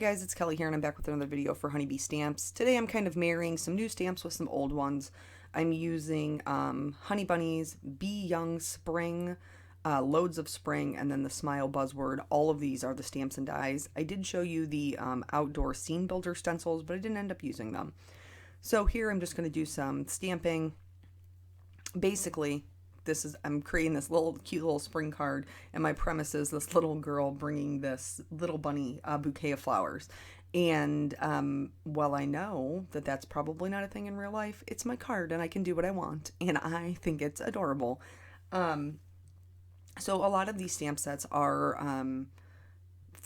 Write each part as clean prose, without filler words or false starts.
guys, it's Kelly here and I'm back with another video for Honeybee Stamps. Today I'm kind of marrying some new stamps with some old ones. I'm using Honey Bunnies, Be Young Spring, Loads of Spring, and then the Smile Buzzword. All of these are the stamps and dies. I did show you the outdoor scene builder stencils, but I didn't end up using them. So here I'm just going to do some stamping. Basically, I'm creating this little cute little spring card, and my premise is this little girl bringing this little bunny a bouquet of flowers. And while I know that that's probably not a thing in real life, it's my card and I can do what I want, and I think it's adorable. So a lot of these stamp sets are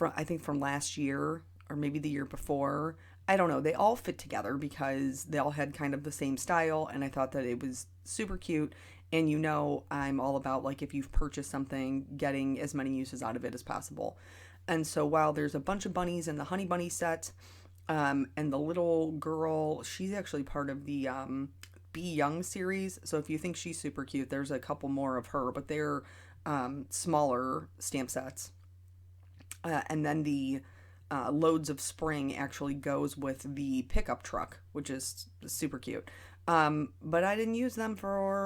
I think from last year or maybe the year before. I don't know. They all fit together because they all had kind of the same style, and I thought that it was super cute. And I'm all about, like, if you've purchased something, getting as many uses out of it as possible. And so while there's a bunch of bunnies in the Honey Bunny set, and the little girl, she's actually part of the Be Young series. So if you think she's super cute, there's a couple more of her, but they're smaller stamp sets. And then the Loads of Spring actually goes with the pickup truck, which is super cute. But I didn't use them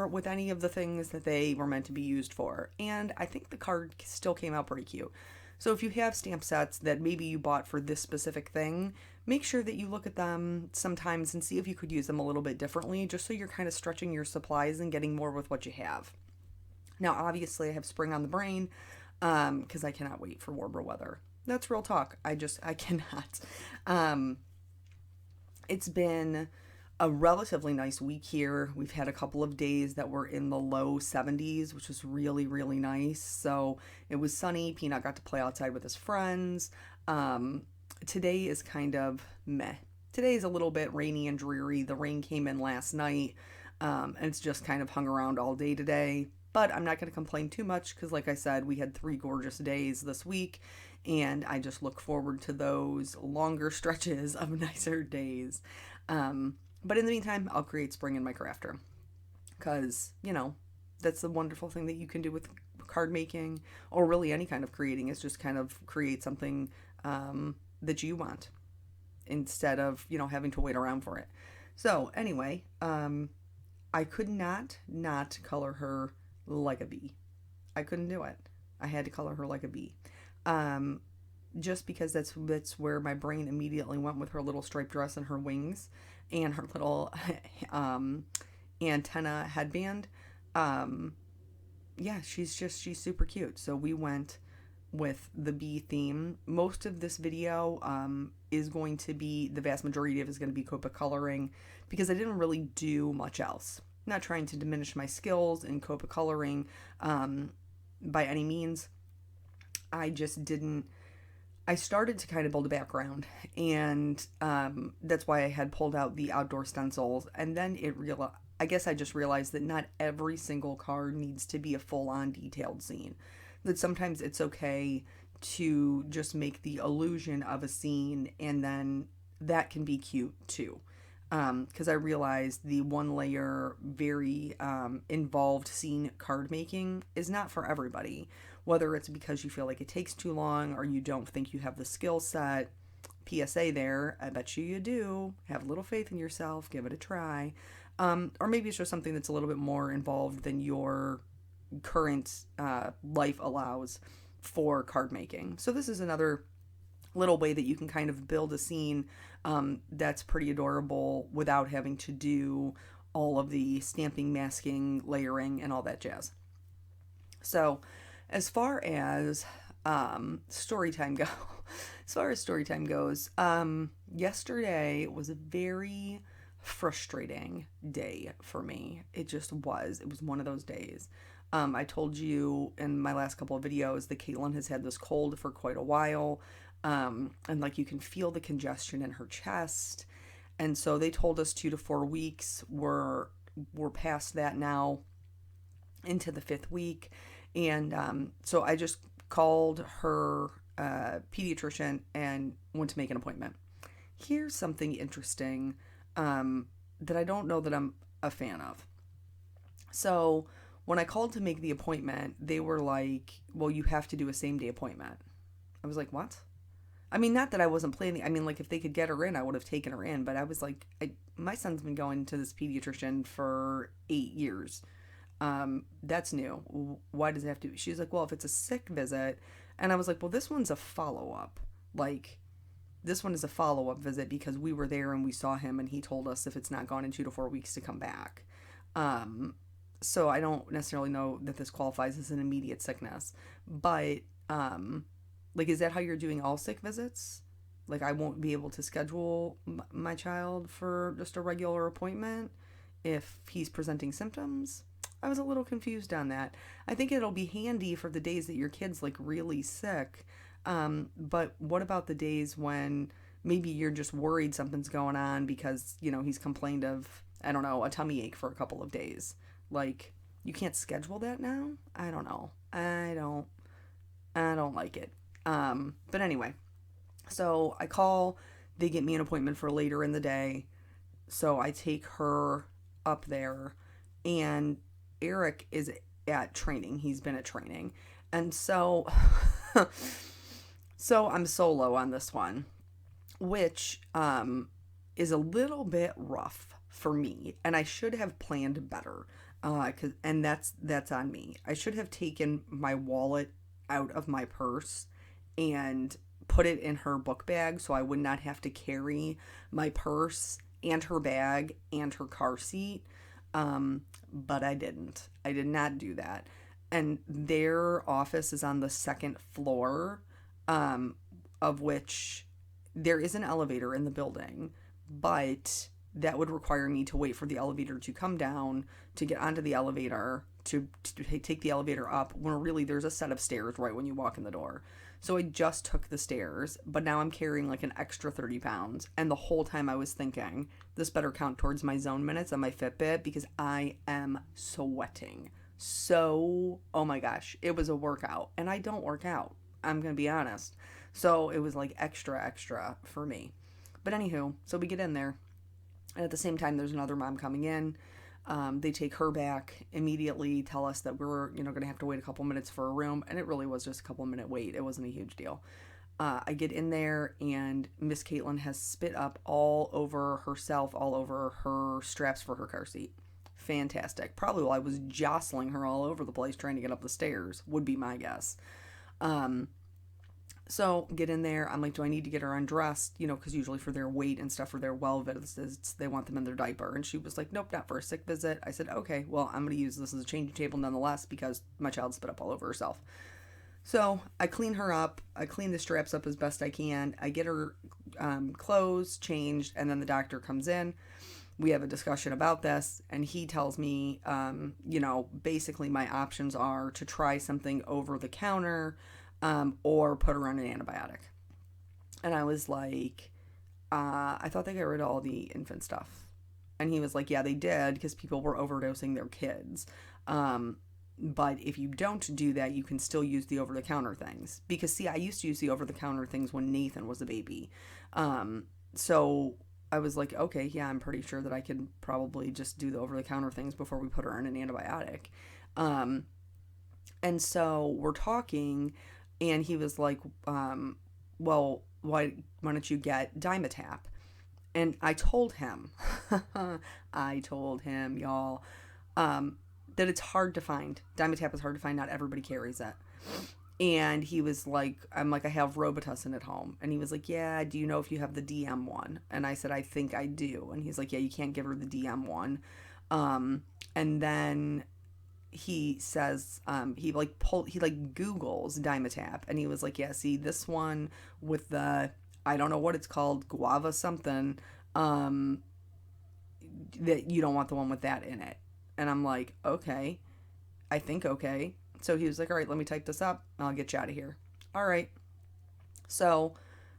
with any of the things that they were meant to be used for. And I think the card still came out pretty cute. So if you have stamp sets that maybe you bought for this specific thing, make sure that you look at them sometimes and see if you could use them a little bit differently, just so you're kind of stretching your supplies and getting more with what you have. Now, obviously, I have spring on the brain, because I cannot wait for warmer weather. That's real talk. I cannot. It's been a relatively nice week here. We've had a couple of days that were in the low 70s, which was really, really nice. So it was sunny. Peanut got to play outside with his friends. Today is kind of meh. Today is a little bit rainy and dreary. The rain came in last night, and it's just kind of hung around all day today. But I'm not going to complain too much because, like I said, we had 3 gorgeous days this week, and I just look forward to those longer stretches of nicer days. But in the meantime, I'll create spring in my crafter because, that's the wonderful thing that you can do with card making, or really any kind of creating, is just kind of create something that you want instead of, having to wait around for it. So anyway, I could not color her like a bee. I couldn't do it. I had to color her like a bee. Just because that's where my brain immediately went, with her little striped dress and her wings and her little antenna headband. Yeah, she's super cute. So we went with the bee theme. Most of this video is going to be, the vast majority of it is going to be copic coloring, because I didn't really do much else. I'm not trying to diminish my skills in copic coloring by any means. I started to kind of build a background, and that's why I had pulled out the outdoor stencils. And then I guess I just realized that not every single card needs to be a full-on detailed scene. That sometimes it's okay to just make the illusion of a scene, and then that can be cute too. Because I realized the one layer, very involved scene card making is not for everybody. Whether it's because you feel like it takes too long, or you don't think you have the skill set. PSA there, I bet you do. Have a little faith in yourself, give it a try. Or maybe it's just something that's a little bit more involved than your current life allows for card making. So this is another little way that you can kind of build a scene that's pretty adorable without having to do all of the stamping, masking, layering, and all that jazz. So as far as story time goes, yesterday was a very frustrating day for me. It just was. It was one of those days. I told you in my last couple of videos that Caitlin has had this cold for quite a while. And like, you can feel the congestion in her chest. And so they told us 2 to 4 weeks. We're past that now, into the 5th week. And so I just called her pediatrician and went to make an appointment. Here's something interesting that I don't know that I'm a fan of. So when I called to make the appointment, they were like, well, you have to do a same-day appointment. I was like, what? I mean, not that I wasn't planning. I mean, like, if they could get her in, I would have taken her in. But I was like, my son's been going to this pediatrician for 8 years. That's new. Why does it have to? She's like, well, if it's a sick visit. And I was like, well, this one's a follow up. Like, this one is a follow up visit because we were there and we saw him and he told us if it's not gone in 2 to 4 weeks to come back. So I don't necessarily know that this qualifies as an immediate sickness. But, like, is that how you're doing all sick visits? Like, I won't be able to schedule my child for just a regular appointment if he's presenting symptoms? I was a little confused on that. I think it'll be handy for the days that your kid's like really sick. But what about the days when maybe you're just worried something's going on because, he's complained of, I don't know, a tummy ache for a couple of days. Like, you can't schedule that now? I don't know. I don't like it. But anyway, so I call, they get me an appointment for later in the day. So I take her up there, and Eric is at training. He's been at training. And so, so I'm solo on this one, which, is a little bit rough for me. And I should have planned better. And that's on me. I should have taken my wallet out of my purse and put it in her book bag so I would not have to carry my purse and her bag and her car seat. But I didn't. I did not do that. And their office is on the second floor, of which there is an elevator in the building, but that would require me to wait for the elevator to come down, to get onto the elevator, to take the elevator up, when really there's a set of stairs right when you walk in the door. So I just took the stairs, but now I'm carrying like an extra 30 pounds. And the whole time I was thinking, this better count towards my zone minutes on my Fitbit because I am sweating. So, oh my gosh, it was a workout. And I don't work out, I'm going to be honest. So it was like extra for me. But anywho, so we get in there. And at the same time, there's another mom coming in. They take her back immediately, tell us that we're, going to have to wait a couple minutes for a room. And it really was just a couple minute wait. It wasn't a huge deal. I get in there and Miss Caitlin has spit up all over herself, all over her straps for her car seat. Fantastic. Probably while I was jostling her all over the place trying to get up the stairs, would be my guess. So get in there. I'm like, do I need to get her undressed? Because usually for their weight and stuff, for their well visits, they want them in their diaper. And she was like, nope, not for a sick visit. I said, okay, well, I'm going to use this as a changing table nonetheless because my child spit up all over herself. So I clean her up. I clean the straps up as best I can. I get her clothes changed, and then the doctor comes in. We have a discussion about this, and he tells me, basically my options are to try something over the counter, or put her on an antibiotic. And I was like, I thought they got rid of all the infant stuff. And he was like, yeah, they did, because people were overdosing their kids. But if you don't do that, you can still use the over-the-counter things. Because, see, I used to use the over-the-counter things when Nathan was a baby. So I was like, okay, yeah, I'm pretty sure that I could probably just do the over-the-counter things before we put her on an antibiotic. And so we're talking, and he was like, well, why don't you get Dimetap? And I told him, y'all, that it's hard to find. Dimetap is hard to find. Not everybody carries it. And he was like, I'm like, I have Robitussin at home. And he was like, yeah, do you know if you have the DM one? And I said, I think I do. And he's like, yeah, you can't give her the DM one. And then he says, he Googles Dimetap, and he was like, yeah, see, this one with the, I don't know what it's called, guava something, that you don't want the one with that in it. And I'm like, okay, I think okay. So he was like, all right, let me type this up, and I'll get you out of here. All right. So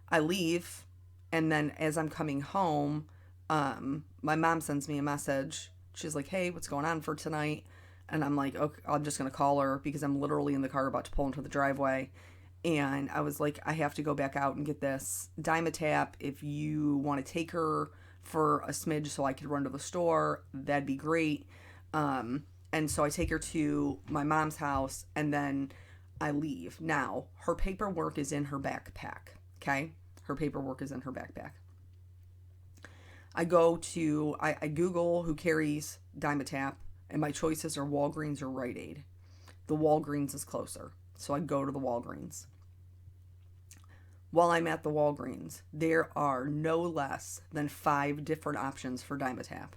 I leave, and then as I'm coming home, my mom sends me a message. She's like, hey, what's going on for tonight? And I'm like, okay, I'm just going to call her because I'm literally in the car about to pull into the driveway. And I was like, I have to go back out and get this Dimetap. If you want to take her for a smidge so I could run to the store, that'd be great. And so I take her to my mom's house, and then I leave. Now, her paperwork is in her backpack, okay? Her paperwork is in her backpack. I Google who carries Dimetapp, and my choices are Walgreens or Rite Aid. The Walgreens is closer, so I go to the Walgreens. While I'm at the Walgreens, there are no less than 5 different options for Dimetapp.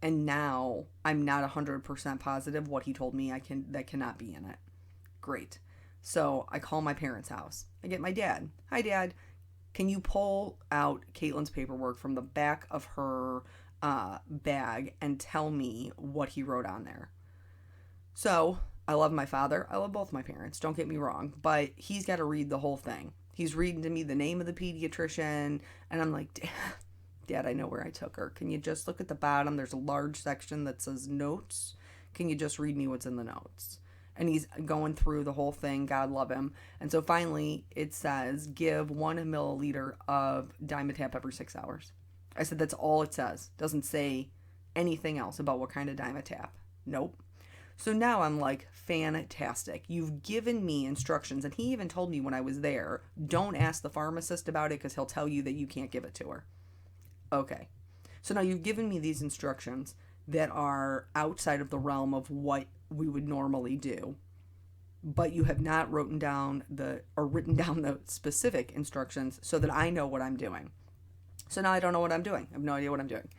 And now I'm not 100% positive what he told me that cannot be in it. Great. So I call my parents' house. I get my dad. Hi, Dad. Can you pull out Caitlin's paperwork from the back of her bag and tell me what he wrote on there? So I love my father. I love both my parents. Don't get me wrong. But he's got to read the whole thing. He's reading to me the name of the pediatrician. And I'm like, Dad, I know where I took her. Can you just look at the bottom? There's a large section that says notes. Can you just read me what's in the notes? And he's going through the whole thing. God love him. And so finally it says, give 1 milliliter of Dimetapp every 6 hours. I said, that's all it says. Doesn't say anything else about what kind of Dimetapp. Nope. So now I'm like, fantastic. You've given me instructions. And he even told me when I was there, don't ask the pharmacist about it because he'll tell you that you can't give it to her. Okay. So now you've given me these instructions that are outside of the realm of what we would normally do, but you have not written down the specific instructions so that I know what I'm doing. So now I don't know what I'm doing. I have no idea what I'm doing.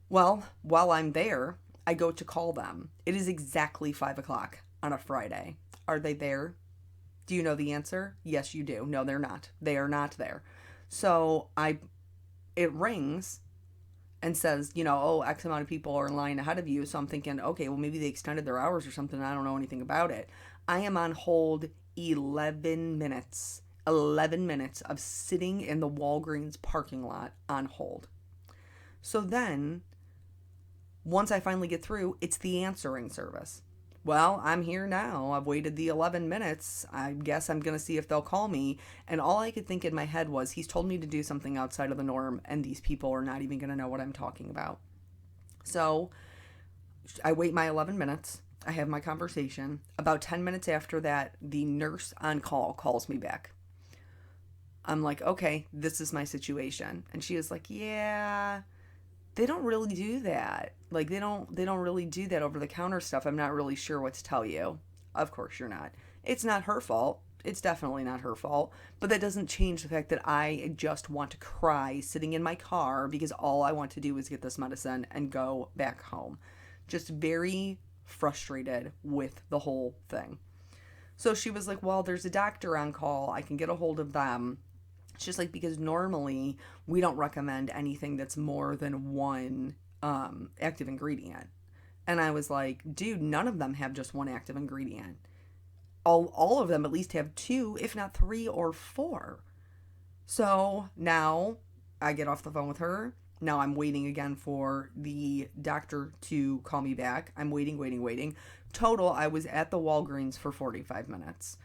Well, while I'm there, I go to call them. It is exactly 5:00 on a Friday. Are they there? Do you know the answer? Yes, you do. No, they're not. They are not there. So it rings and says, X amount of people are in line ahead of you. So I'm thinking, okay, well, maybe they extended their hours or something. I don't know anything about it. I am on hold 11 minutes. 11 minutes of sitting in the Walgreens parking lot on hold. So then, once I finally get through, it's the answering service. Well, I'm here now. I've waited the 11 minutes. I guess I'm going to see if they'll call me. And all I could think in my head was, he's told me to do something outside of the norm, and these people are not even going to know what I'm talking about. So I wait my 11 minutes. I have my conversation. About 10 minutes after that, the nurse on call calls me back. I'm like, okay, this is my situation. And she is like, yeah, they don't really do that. Like, they don't really do that over the counter stuff. I'm not really sure what to tell you. Of course you're not. It's not her fault. It's definitely not her fault. But that doesn't change the fact that I just want to cry sitting in my car because all I want to do is get this medicine and go back home. Just very frustrated with the whole thing. So she was like, well, there's a doctor on call. I can get a hold of them. It's just like, because normally we don't recommend anything that's more than 1 active ingredient. And I was like, dude, none of them have just 1 active ingredient. All of them at least have 2, if not 3 or 4. So now I get off the phone with her. Now I'm waiting again for the doctor to call me back. I'm waiting. Total, I was at the Walgreens for 45 minutes.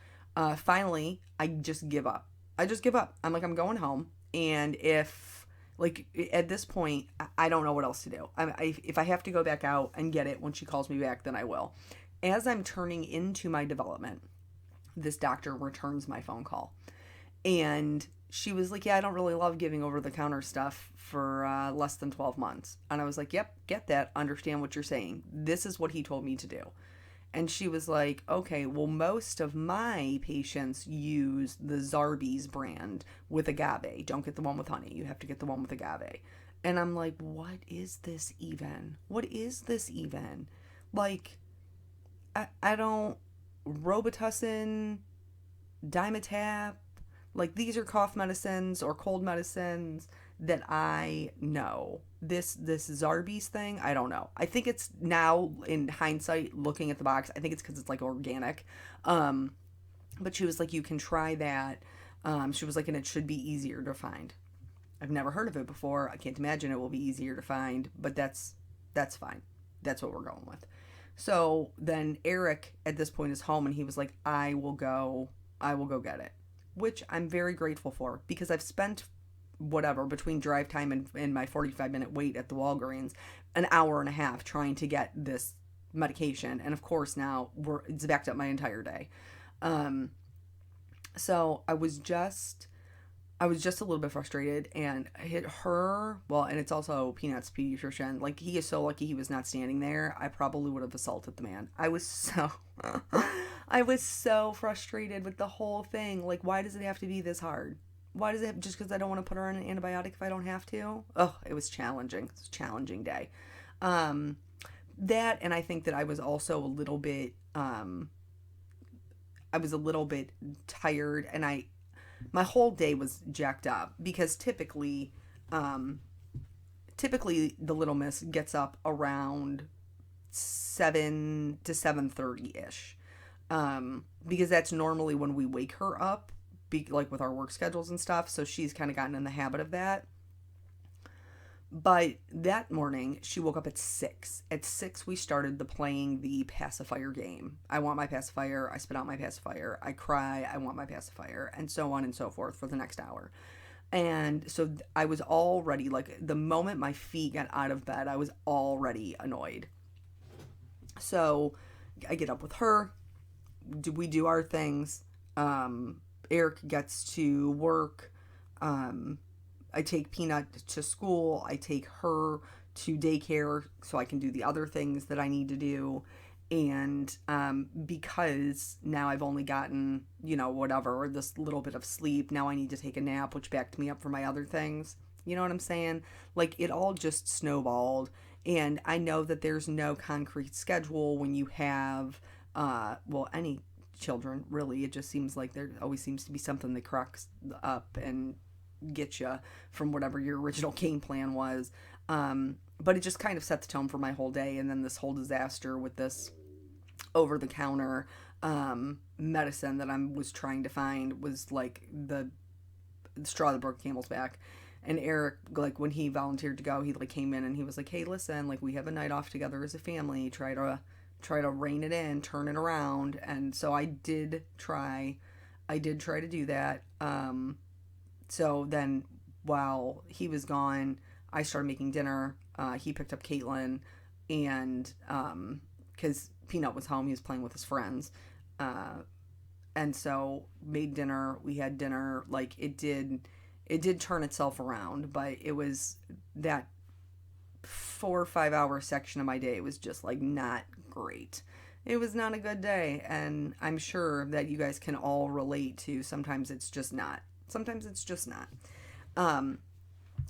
Finally, I just give up. I'm like, I'm going home. And if, like, at this point, I don't know what else to do. If I have to go back out and get it when she calls me back, then I will. As I'm turning into my development, this doctor returns my phone call. And she was like, yeah, I don't really love giving over-the-counter stuff for less than 12 months. And I was like, yep, get that, understand what you're saying. This is what he told me to do. And she was like, okay, well, most of my patients use the Zarbee's brand with agave. Don't get the one with honey. You have to get the one with agave. And I'm like, what is this even? Like, I don't, Robitussin, Dimetapp, like, these are cough medicines or cold medicines that I know. This Zarbee's thing, I don't know. I think it's now, in hindsight, looking at the box, I think it's because it's like organic. But she was like, you can try that. She was like, and it should be easier to find. I've never heard of it before. I can't imagine it will be easier to find, but that's fine. That's what we're going with. So then Eric at this point is home, and he was like, I will go get it, which I'm very grateful for, because I've spent whatever between drive time and my 45-minute wait at the Walgreens, an hour and a half trying to get this medication. And of course now it's backed up my entire day. So I was just I was just a little bit frustrated and I hit her. Well, and it's also Peanut's pediatrician. Like, he is so lucky he was not standing there. I probably would have assaulted the man. I was so, I was so frustrated with the whole thing. Like, why does it have to be this hard? Why does it have, just because I don't want to put her on an antibiotic if I don't have to? Oh, it was challenging. It was a challenging day. Um, that, and I think that I was also a little bit, I was a little bit tired, and my whole day was jacked up because um, typically the little miss gets up around 7 to 7:30 ish, because that's normally when we wake her up, like with our work schedules and stuff. So she's kind of gotten in the habit of that. But that morning, she woke up at 6. At 6, we started playing the pacifier game. I want my pacifier. I spit out my pacifier. I cry. I want my pacifier. And so on and so forth for the next hour. And so I was already, like, the moment my feet got out of bed, I was already annoyed. So I get up with her. We do our things. Eric gets to work. I take Peanut to school. I take her to daycare so I can do the other things that I need to do. And because now I've only gotten, whatever, this little bit of sleep, now I need to take a nap, which backed me up for my other things. You know what I'm saying? Like, it all just snowballed. And I know that there's no concrete schedule when you have, any children, really. It just seems like there always seems to be something that cracks up and get you from whatever your original game plan was. But it just kind of set the tone for my whole day. And then this whole disaster with this over-the-counter medicine that I was trying to find was like the straw that broke the camel's back. And Eric, like, when he volunteered to go, he like came in and he was like, "Hey, listen, like, we have a night off together as a family. Try to rein it in, turn it around." And so I did try to do that. So then while he was gone, I started making dinner. He picked up Caitlin, and because Peanut was home, he was playing with his friends. And so made dinner. We had dinner. Like, it did turn itself around, but it was that 4 or 5 hour section of my day was just like not great. It was not a good day, and I'm sure that you guys can all relate to sometimes it's just not. Sometimes it's just not.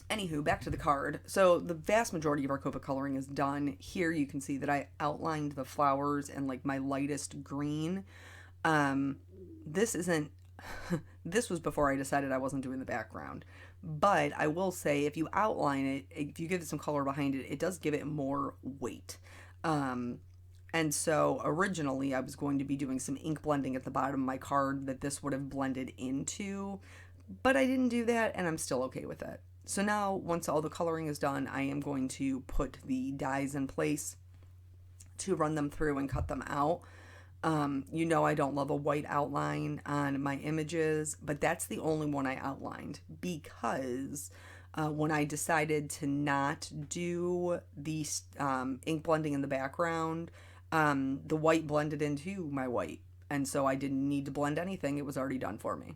Anywho, back to the card. So the vast majority of our copic coloring is done. Here you can see that I outlined the flowers in like my lightest green. This isn't, this was before I decided I wasn't doing the background. But I will say, if you outline it, if you give it some color behind it, it does give it more weight. And so originally I was going to be doing some ink blending at the bottom of my card that this would have blended into, but I didn't do that, and I'm still okay with it. So now, once all the coloring is done, I am going to put the dies in place to run them through and cut them out. I don't love a white outline on my images, but that's the only one I outlined because when I decided to not do the ink blending in the background, the white blended into my white, and so I didn't need to blend anything. It was already done for me.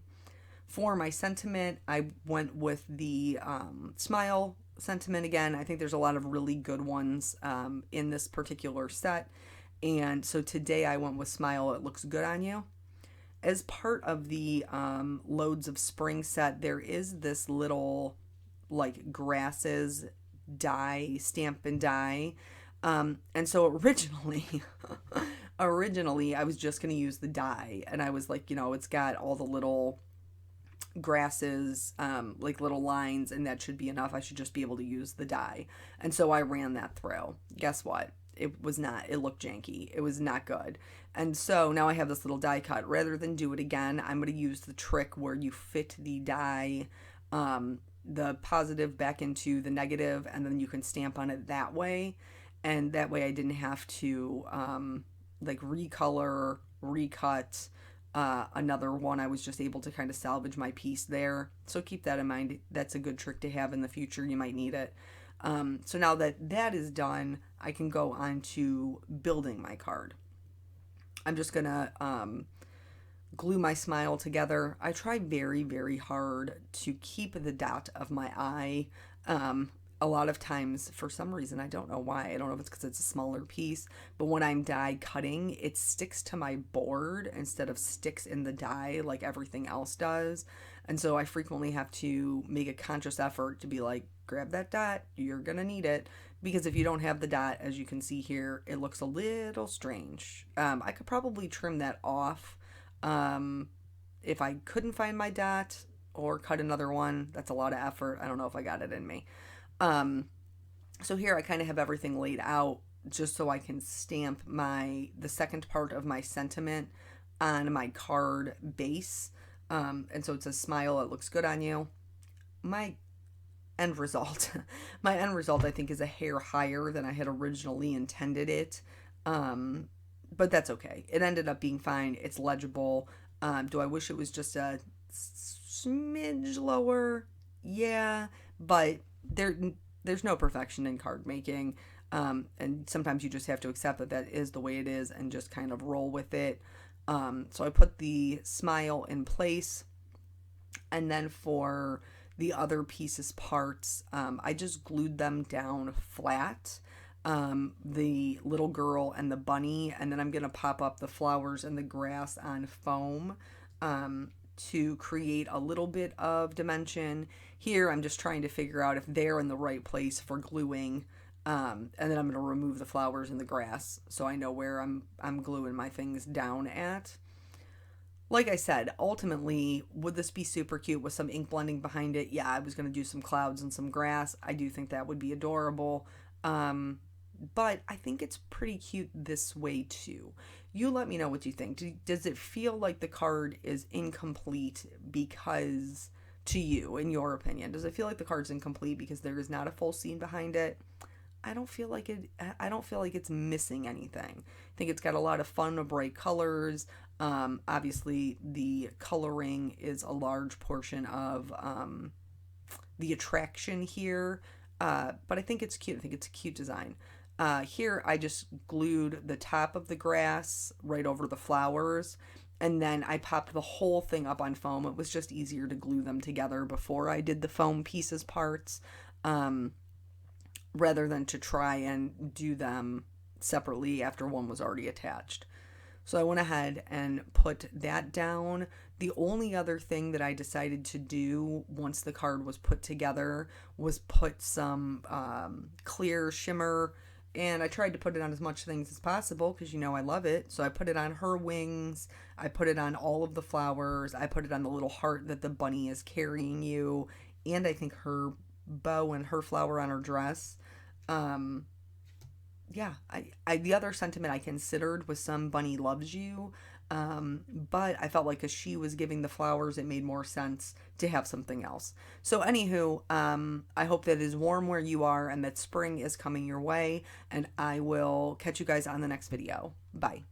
For my sentiment, I went with the smile sentiment again. I think there's a lot of really good ones in this particular set. And so today I went with Smile, It Looks Good on You. As part of the Loads of Spring set, there is this little like grasses die, stamp and die. And so originally I was just going to use the die. And I was like, it's got all the little grasses, like little lines, and that should be enough. I should just be able to use the die. And so I ran that through. Guess what? It looked janky. It was not good. And so now I have this little die cut. Rather than do it again, I'm going to use the trick where you fit the die, the positive back into the negative, and then you can stamp on it that way. And that way I didn't have to recolor, recut another one. I was just able to kind of salvage my piece there. So keep that in mind. That's a good trick to have in the future. You might need it. So now that is done, I can go on to building my card. I'm just gonna glue my smile together. I try very, very hard to keep the dot of my eye. A lot of times, for some reason, I don't know why. I don't know if it's because it's a smaller piece, but when I'm die cutting, it sticks to my board instead of sticks in the die like everything else does. And so I frequently have to make a conscious effort to be like, grab that dot, you're gonna need it. Because if you don't have the dot, as you can see here, it looks a little strange. I could probably trim that off if I couldn't find my dot or cut another one. That's a lot of effort. I don't know if I got it in me. Um, so here I kind of have everything laid out just so I can stamp the second part of my sentiment on my card base. And so it's a smile. It looks good on you. My end result, my end result, I think, is a hair higher than I had originally intended it. But that's okay. It ended up being fine. It's legible. Do I wish it was just a smidge lower? Yeah, but there's no perfection in card making. And sometimes you just have to accept that that is the way it is and just kind of roll with it. So I put the smile in place, and then for the other pieces parts, I just glued them down flat. The little girl and the bunny, and then I'm gonna pop up the flowers and the grass on foam to create a little bit of dimension. Here I'm just trying to figure out if they're in the right place for gluing, and then I'm gonna remove the flowers and the grass so I know where I'm gluing my things down at. Like I said, ultimately, would this be super cute with some ink blending behind it? Yeah, I was going to do some clouds and some grass. I do think that would be adorable. But I think it's pretty cute this way too. You let me know what you think. Does it feel like the card is incomplete because, to you, in your opinion, does it feel like the card's incomplete because there is not a full scene behind it? I don't feel like it's missing anything. I think it's got a lot of fun, bright colors. Obviously, the coloring is a large portion of the attraction here, but I think it's cute. I think it's a cute design. Here, I just glued the top of the grass right over the flowers, and then I popped the whole thing up on foam. It was just easier to glue them together before I did the foam pieces parts, rather than to try and do them separately after one was already attached. So I went ahead and put that down. The only other thing that I decided to do once the card was put together was put some clear shimmer, and I tried to put it on as much things as possible because you know I love it. So I put it on her wings, I put it on all of the flowers, I put it on the little heart that the bunny is carrying you, and I think her bow and her flower on her dress. Yeah, the other sentiment I considered was some bunny loves you, but I felt like as she was giving the flowers, it made more sense to have something else. So anywho, I hope that it is warm where you are and that spring is coming your way, and I will catch you guys on the next video. Bye.